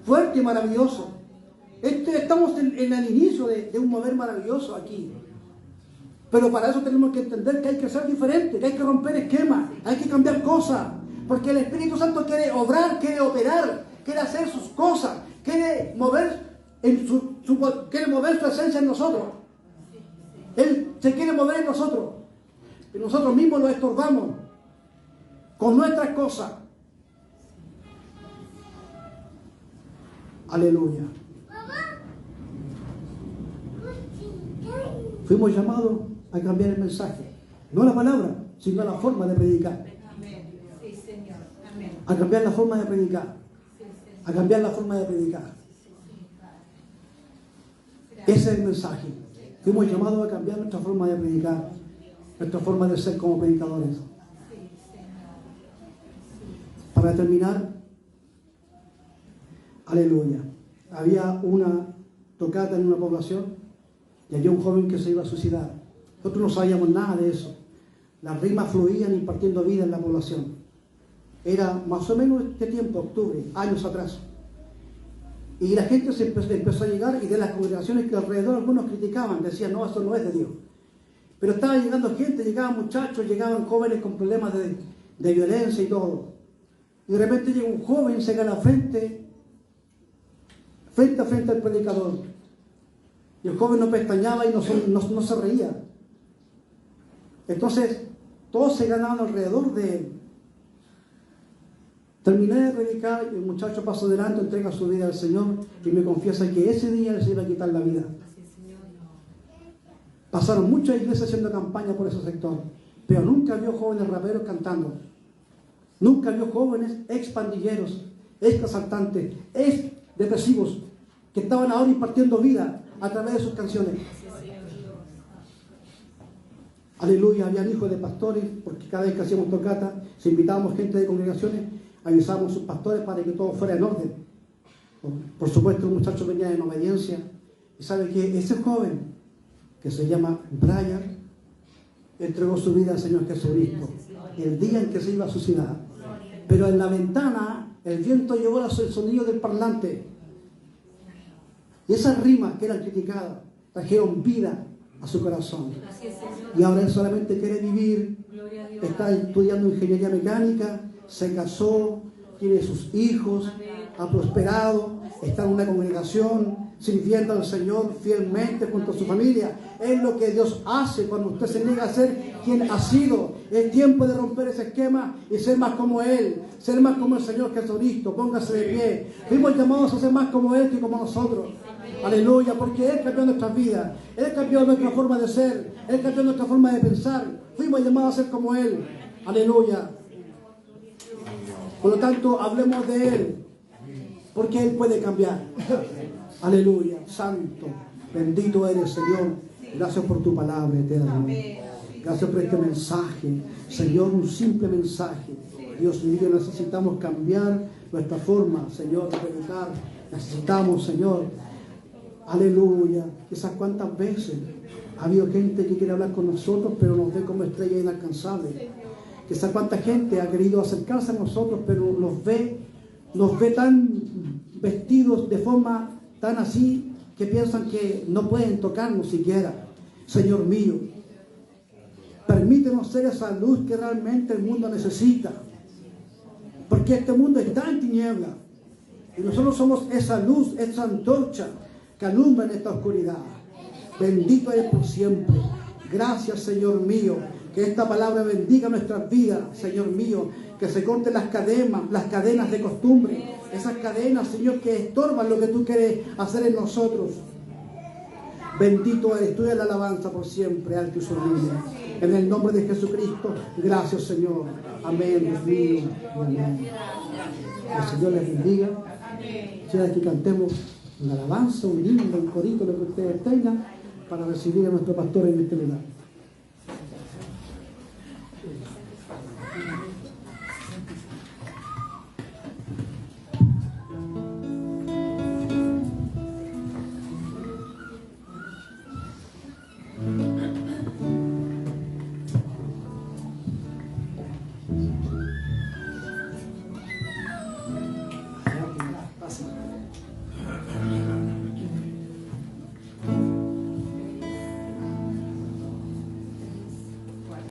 Fuerte y maravilloso. Estamos en el inicio de un mover maravilloso aquí. Pero para eso tenemos que entender que hay que ser diferente, que hay que romper esquemas, hay que cambiar cosas. Porque el Espíritu Santo quiere obrar, quiere operar, quiere hacer sus cosas, quiere mover quiere mover su esencia en nosotros. Él se quiere mover en nosotros. Y nosotros mismos lo estorbamos con nuestras cosas. Aleluya. Fuimos llamados a cambiar el mensaje. No la palabra, sino la forma de predicar. Amén. Sí, Señor. Amén. A cambiar la forma de predicar. A cambiar la forma de predicar. Ese es el mensaje. Fuimos llamados a cambiar nuestra forma de predicar, nuestra forma de ser como predicadores. Para terminar, aleluya, había una tocata en una población y había un joven que se iba a suicidar. Nosotros no sabíamos nada de eso. Las rimas fluían impartiendo vida en la población. Era más o menos este tiempo, octubre, años atrás. Y la gente empezó a llegar, y de las congregaciones que alrededor algunos criticaban, decían, no, eso no es de Dios. Pero estaba llegando gente, llegaban muchachos, llegaban jóvenes con problemas de violencia y todo. Y de repente llega un joven, se gana frente a frente al predicador. Y el joven no pestañaba y no se reía. Entonces, todos se ganaban alrededor de él. Terminé de predicar y el muchacho pasó delante, entrega su vida al Señor y me confiesa que ese día él se iba a quitar la vida. Pasaron muchas iglesias haciendo campaña por ese sector, pero nunca vio jóvenes raperos cantando. Nunca vio jóvenes expandilleros, exasaltantes, depresivos, que estaban ahora impartiendo vida a través de sus canciones. Aleluya, habían hijos de pastores, porque cada vez que hacíamos tocata, si invitábamos gente de congregaciones, avisábamos a sus pastores para que todo fuera en orden. Por supuesto, el muchacho venía en obediencia. Y sabe que ese joven, que se llama Brian, entregó su vida al Señor Jesucristo el día en que se iba a suicidar. Pero en la ventana, el viento llevó el sonido del parlante. Y esas rimas que eran criticadas trajeron vida a su corazón. Y ahora él solamente quiere vivir. Está estudiando ingeniería mecánica, se casó, tiene sus hijos, ha prosperado, está en una congregación, sirviendo al Señor fielmente junto a su familia. Es lo que Dios hace cuando usted se niega a ser quien ha sido. Es tiempo de romper ese esquema y ser más como Él, ser más como el Señor Jesucristo. Póngase de pie. Fuimos llamados a ser más como Él que como nosotros. Aleluya, porque Él cambió nuestras vidas, Él cambió nuestra forma de ser, Él cambió nuestra forma de pensar. Fuimos llamados a ser como Él. Aleluya. Por lo tanto, hablemos de Él, porque Él puede cambiar. Aleluya, santo, bendito eres, Señor. Gracias por tu palabra eterna. Gracias por este mensaje, Señor, un simple mensaje. Dios mío, necesitamos cambiar nuestra forma, Señor, de predicar. Necesitamos, Señor, aleluya. Quizás cuántas veces ha habido gente que quiere hablar con nosotros, pero nos ve como estrellas inalcanzables. Quizás cuánta gente ha querido acercarse a nosotros, pero nos ve tan vestidos de forma tan así que piensan que no pueden tocarnos siquiera. Señor mío, permítenos ser esa luz que realmente el mundo necesita, porque este mundo está en tinieblas y nosotros somos esa luz, esa antorcha que alumbra en esta oscuridad. Bendito eres por siempre. Gracias, Señor mío, que esta palabra bendiga nuestras vidas, Señor mío, que se corten las cadenas de costumbre, esas cadenas, Señor, que estorban lo que tú quieres hacer en nosotros. Bendito eres tú, y la alabanza por siempre, alto y sublime. En el nombre de Jesucristo, gracias, Señor. Amén, Dios mío. Amén. Que el Señor les bendiga. Quisiera que cantemos una alabanza, un himno, un corito, lo que ustedes tengan, para recibir a nuestro pastor en este lugar.